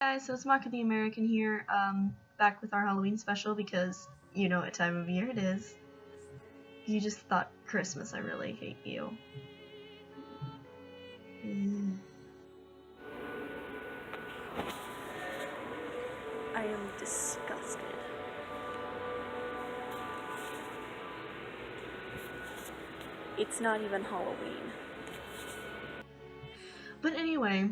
Guys, so it's Makka the American here, back with our Halloween special because you know what time of year it is. You just thought Christmas, I really hate you. I am disgusted. It's not even Halloween. But anyway,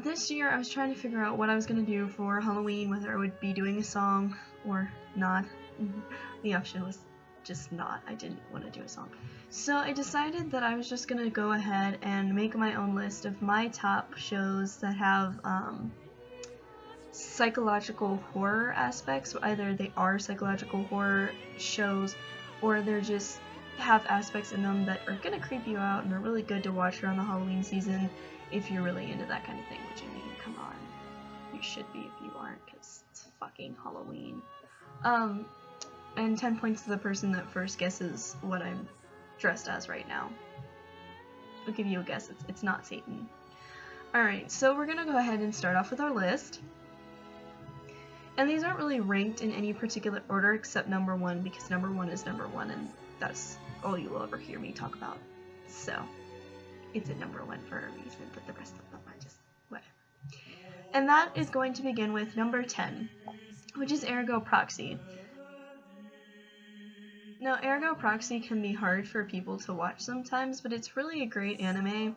this year I was trying to figure out what I was gonna do for Halloween, whether I would be doing a song or not. The option was just not. I didn't want to do a song. So I decided that I was just gonna go ahead and make my own list of my top shows that have psychological horror aspects. Either they are psychological horror shows or they're just have aspects in them that are gonna creep you out and are really good to watch around the Halloween season if you're really into that kind of thing, which I mean, come on. You should be if you aren't, because it's fucking Halloween. And 10 points to the person that first guesses what I'm dressed as right now. I'll give you a guess, it's not Satan. Alright, so we're gonna go ahead and start off with our list. And these aren't really ranked in any particular order except number 1, because number 1 is number 1, and that's all you will ever hear me talk about. So, it's at number 1 for a reason, but the rest of them are just whatever. And that is going to begin with number 10, which is Ergo Proxy. Now, Ergo Proxy can be hard for people to watch sometimes, but it's really a great anime,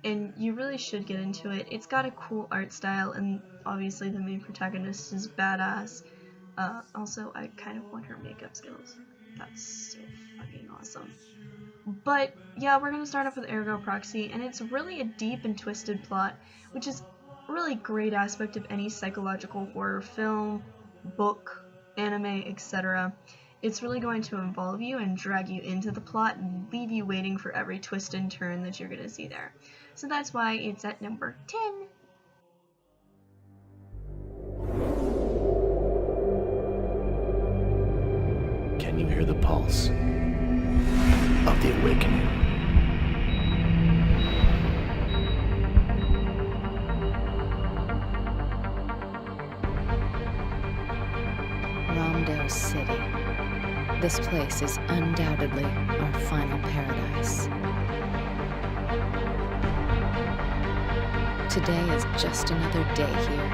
and you really should get into it. It's got a cool art style, and obviously the main protagonist is badass. Also, I kind of want her makeup skills. That's so fucking awesome. But, yeah, we're gonna start off with Ergo Proxy, and it's really a deep and twisted plot, which is a really great aspect of any psychological horror film, book, anime, etc. It's really going to involve you and drag you into the plot and leave you waiting for every twist and turn that you're gonna see there. So that's why it's at number 10. Can you hear the pulse of the awakening? Rondo City. This place is undoubtedly our final paradise. Today is just another day here.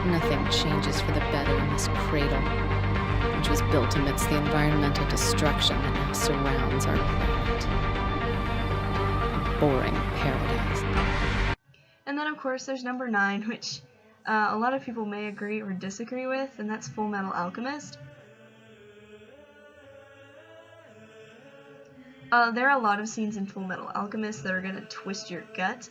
Nothing changes for the better in this cradle, which was built amidst the environmental destruction that now surrounds our planet. A boring paradise. And then, of course, there's number 9, which a lot of people may agree or disagree with, and that's Full Metal Alchemist. There are a lot of scenes in Full Metal Alchemist that are gonna twist your gut.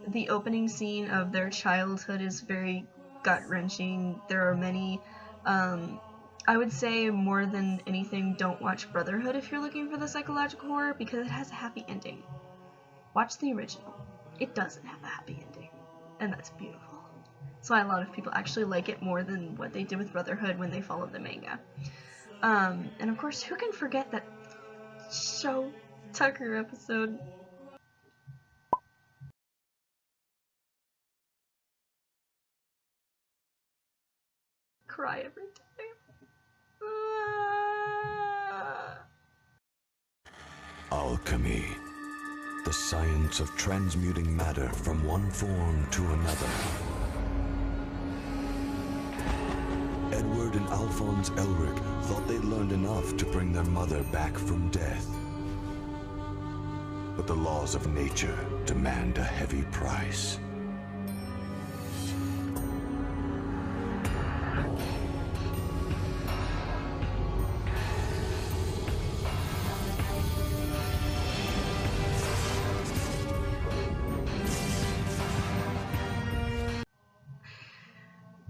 The opening scene of their childhood is very gut-wrenching. There are many, I would say more than anything, don't watch Brotherhood if you're looking for the psychological horror, because it has a happy ending. Watch the original. It doesn't have a happy ending, and that's beautiful. That's why a lot of people actually like it more than what they did with Brotherhood when they followed the manga. And of course, who can forget that show Tucker episode? Cry every time. Alchemy, the science of transmuting matter from one form to another. Edward and Alphonse Elric thought they'd learned enough to bring their mother back from death. But the laws of nature demand a heavy price.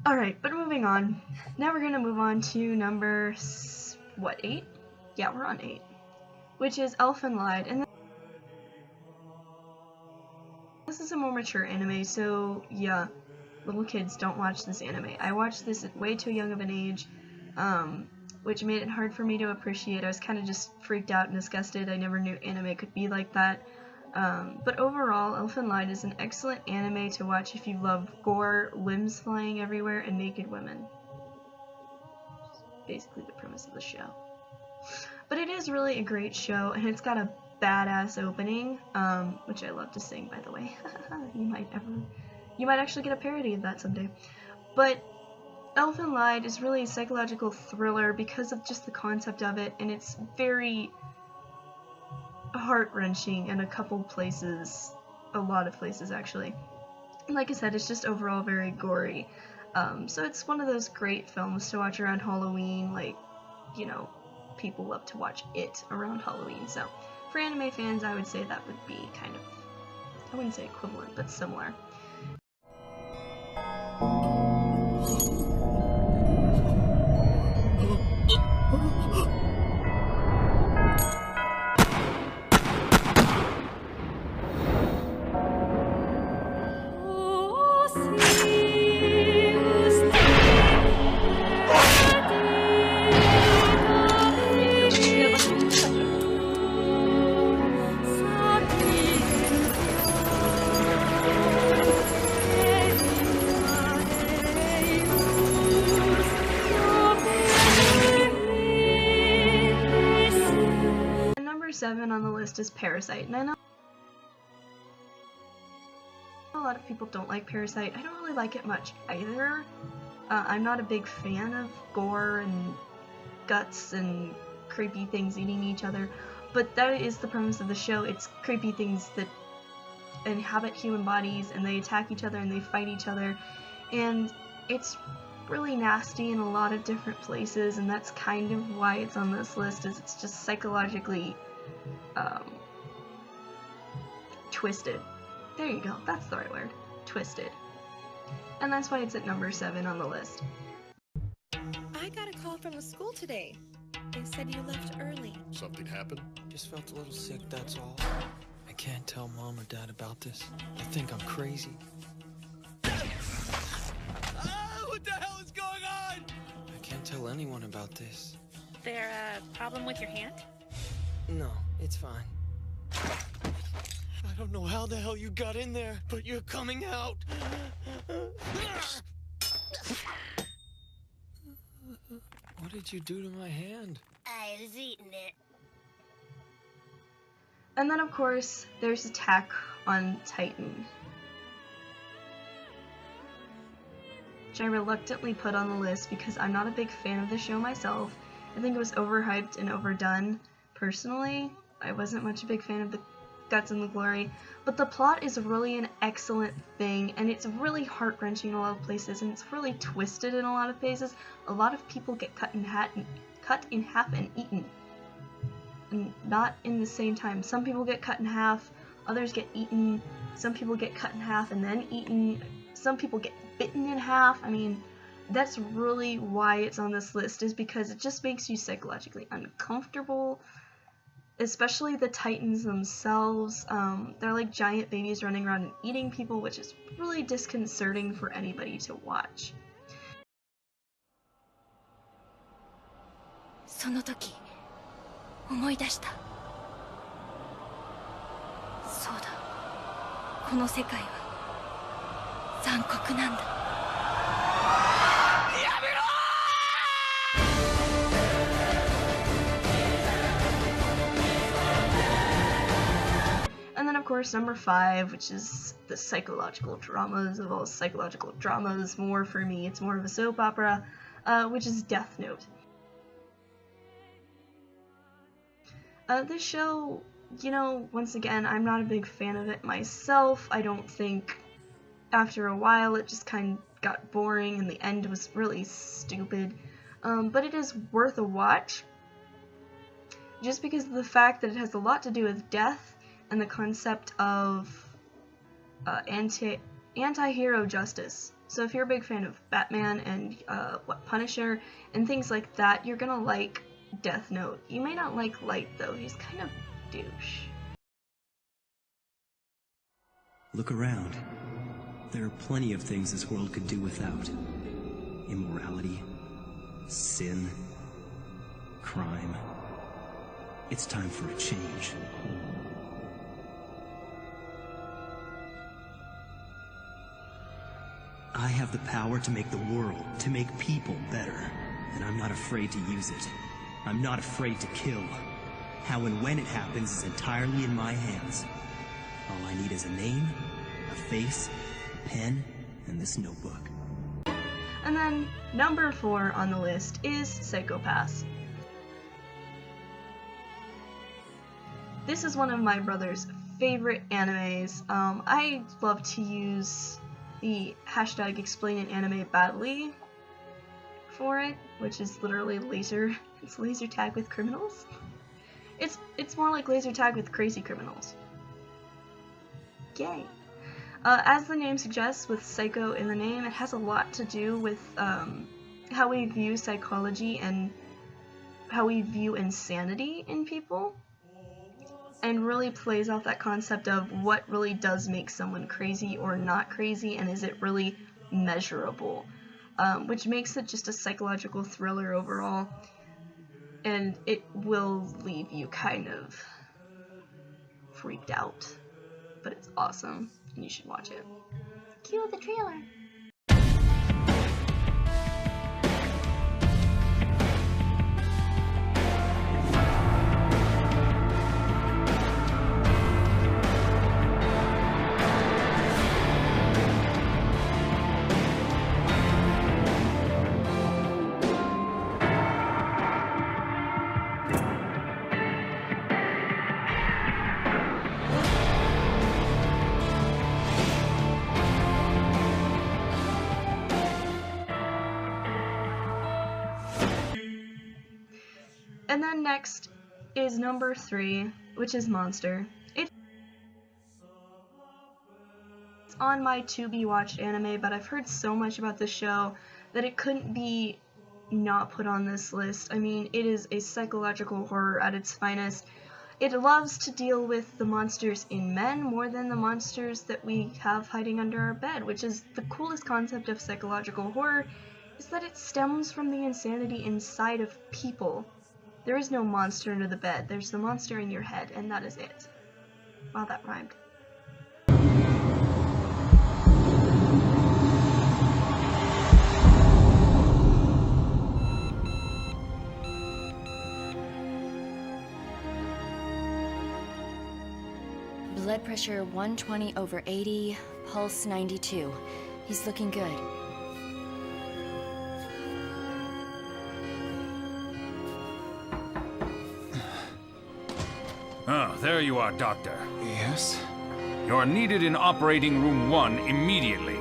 Alright, but moving on. Now we're gonna move on to number, 8? Yeah, we're on 8. Which is Elfen Lied, and this is a more mature anime, so yeah, little kids don't watch this anime. I watched this at way too young of an age, which made it hard for me to appreciate. I was kind of just freaked out and disgusted. I never knew anime could be like that. But overall, Elfen Lied is an excellent anime to watch if you love gore, limbs flying everywhere, and naked women. Basically the premise of the show. But it is really a great show, and it's got a badass opening, which I love to sing, by the way. You might actually get a parody of that someday. But Elfen Lied is really a psychological thriller because of just the concept of it, and it's very heart-wrenching in a couple places, a lot of places actually. And like I said, it's just overall very gory. So it's one of those great films to watch around Halloween, like, you know, people love to watch it around Halloween. So for anime fans, I would say that would be kind of, I wouldn't say equivalent, but similar. Number 7 on the list is Parasite, and I know a lot of people don't like Parasite. I don't really like it much either. I'm not a big fan of gore and guts and creepy things eating each other, but that is the premise of the show. It's creepy things that inhabit human bodies, and they attack each other and they fight each other, and it's really nasty in a lot of different places, and that's kind of why it's on this list, is it's just psychologically twisted. There you go, that's the right word. Twisted. And that's why it's at number 7 on the list. I got a call from the school today. They said you left early. Something happened? Just felt a little sick, that's all. I can't tell Mom or Dad about this. They think I'm crazy. What the hell is going on? I can't tell anyone about this. There a problem with your hand? No, it's fine. I don't know how the hell you got in there, but you're coming out. What did you do to my hand? I was eating it. And then of course, there's Attack on Titan, which I reluctantly put on the list because I'm not a big fan of the show myself. I think it was overhyped and overdone. Personally, I wasn't much a big fan of the guts and the glory, but the plot is really an excellent thing, and it's really heart-wrenching in a lot of places, and it's really twisted in a lot of places. A lot of people get cut in half and eaten, and not in the same time. Some people get cut in half, others get eaten, some people get cut in half and then eaten, some people get bitten in half. I mean, that's really why it's on this list, is because it just makes you psychologically uncomfortable. Especially the Titans themselves. They're like giant babies running around and eating people, which is really disconcerting for anybody to watch. その時思い出した。そうだ。この世界は残酷なんだ。 And then of course number 5, which is the psychological dramas of all psychological dramas. More for me, it's more of a soap opera, which is Death Note. This show, you know, once again, I'm not a big fan of it myself. I don't think, after a while, it just kind of got boring and the end was really stupid. But it is worth a watch, just because of the fact that it has a lot to do with death and the concept of anti-hero justice. So if you're a big fan of Batman and Punisher and things like that, you're gonna like Death Note. You may not like Light though, he's kind of douche. Look around. There are plenty of things this world could do without. Immorality, sin, crime. It's time for a change. I have the power to make the world, to make people better. And I'm not afraid to use it. I'm not afraid to kill. How and when it happens is entirely in my hands. All I need is a name, a face, a pen, and this notebook. And then number 4 on the list is Psychopaths. This is one of my brother's favorite animes. I love to use the hashtag #ExplainAnAnimeBadly for it, which is literally it's laser tag with criminals. It's more like laser tag with crazy criminals. Yay! As the name suggests, with psycho in the name, it has a lot to do with how we view psychology and how we view insanity in people, and really plays off that concept of what really does make someone crazy or not crazy, and is it really measurable, which makes it just a psychological thriller overall, and it will leave you kind of freaked out, but it's awesome. And you should watch it. Cue the trailer. And then next is number 3, which is Monster. It's on my to-be-watched anime, but I've heard so much about this show that it couldn't be not put on this list. I mean, it is a psychological horror at its finest. It loves to deal with the monsters in men more than the monsters that we have hiding under our bed, which is the coolest concept of psychological horror, is that it stems from the insanity inside of people. There is no monster under the bed, there's the monster in your head, and that is it. Wow, that rhymed. Blood pressure 120/80, pulse 92. He's looking good. Ah, there you are, Doctor. Yes? You're needed in Operating Room 1 immediately.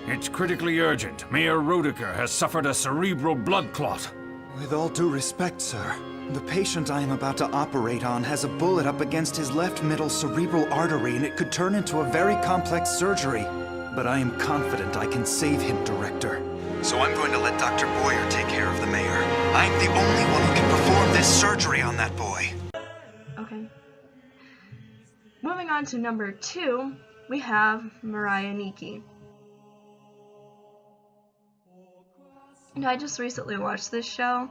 It's critically urgent. Mayor Rodecker has suffered a cerebral blood clot. With all due respect, sir, the patient I am about to operate on has a bullet up against his left middle cerebral artery, and it could turn into a very complex surgery. But I am confident I can save him, Director. So I'm going to let Dr. Boyer take care of the mayor. I'm the only one who can perform this surgery on that boy. Okay. Moving on to number 2, we have Mariah Nikki. And I just recently watched this show,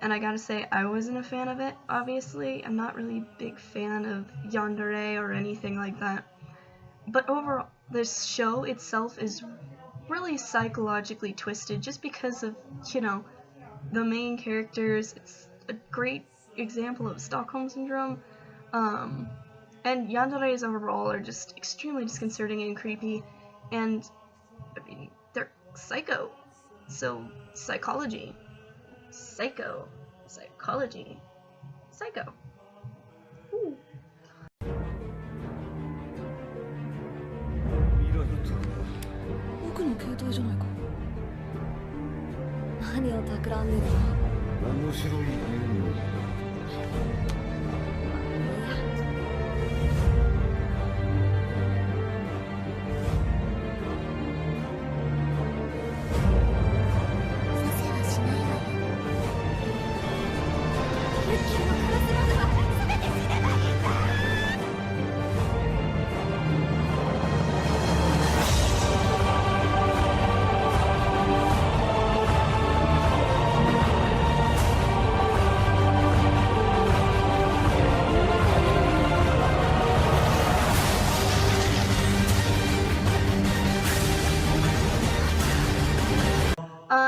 and I gotta say, I wasn't a fan of it, obviously. I'm not really a big fan of yandere or anything like that. But overall, this show itself is really psychologically twisted just because of, you know, the main characters. It's a great example of Stockholm Syndrome. And yanderes overall are just extremely disconcerting and creepy, and I mean, they're psycho. So, psychology. Psycho. Psychology. Psycho. Ooh. 僕の携帯じゃないか。何を企んでるの？面白いゲーム。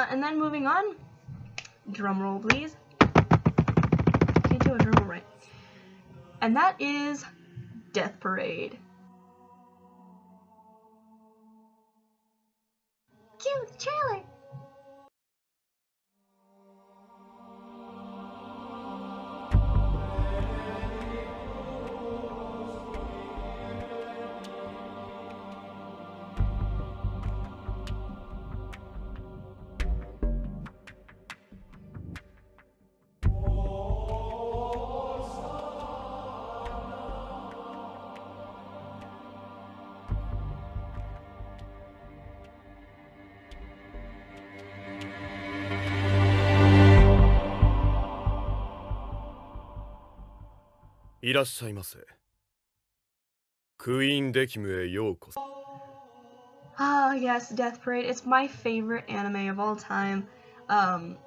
And then moving on, drum roll please. Can't do a drum roll right. And that is Death Parade. Cue the trailer. Ah, yes, Death Parade. It's my favorite anime of all time. I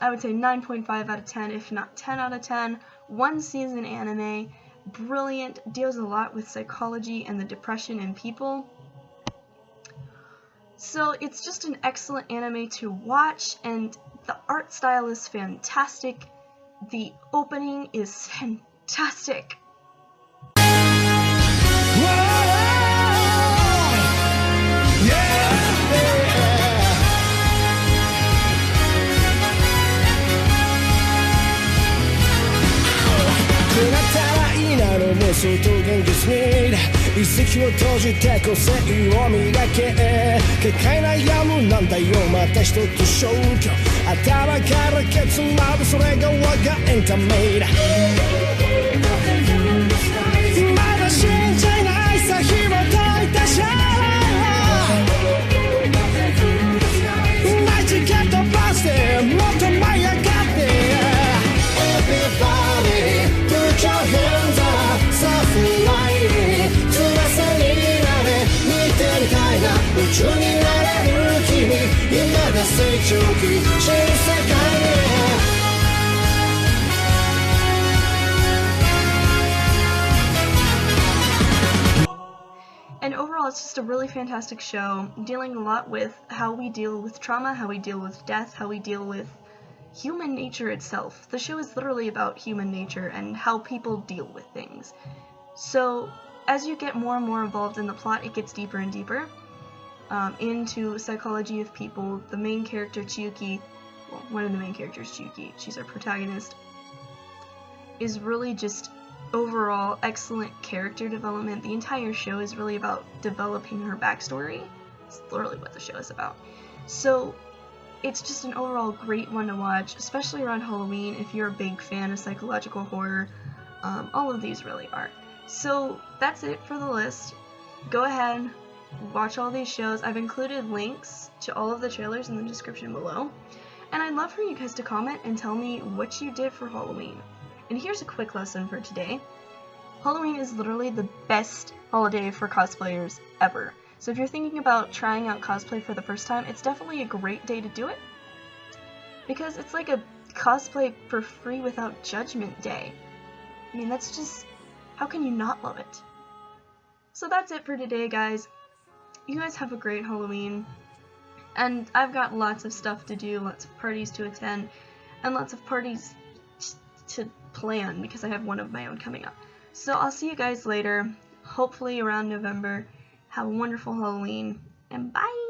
would say 9.5 out of 10, if not 10 out of 10. One season anime, brilliant, deals a lot with psychology and the depression in people. So it's just an excellent anime to watch, and the art style is fantastic. The opening is fantastic. And overall, it's just a really fantastic show, dealing a lot with how we deal with trauma, how we deal with death, how we deal with human nature itself. The show is literally about human nature and how people deal with things. So as you get more and more involved in the plot, it gets deeper and deeper into psychology of people. The main character, Chiyuki, well, one of the main characters, Chiyuki, she's our protagonist, is really just overall excellent character development. The entire show is really about developing her backstory. It's literally what the show is about. So it's just an overall great one to watch, especially around Halloween if you're a big fan of psychological horror. All of these really are. So that's it for the list. Go ahead, watch all these shows. I've included links to all of the trailers in the description below. And I'd love for you guys to comment and tell me what you did for Halloween. And here's a quick lesson for today. Halloween is literally the best holiday for cosplayers ever. So if you're thinking about trying out cosplay for the first time, it's definitely a great day to do it. Because it's like a cosplay for free without judgment day. I mean, that's just, how can you not love it? So that's it for today, guys. You guys have a great Halloween. And I've got lots of stuff to do, lots of parties to attend, and lots of parties to plan because I have one of my own coming up. So I'll see you guys later, hopefully around November. Have a wonderful Halloween, and bye!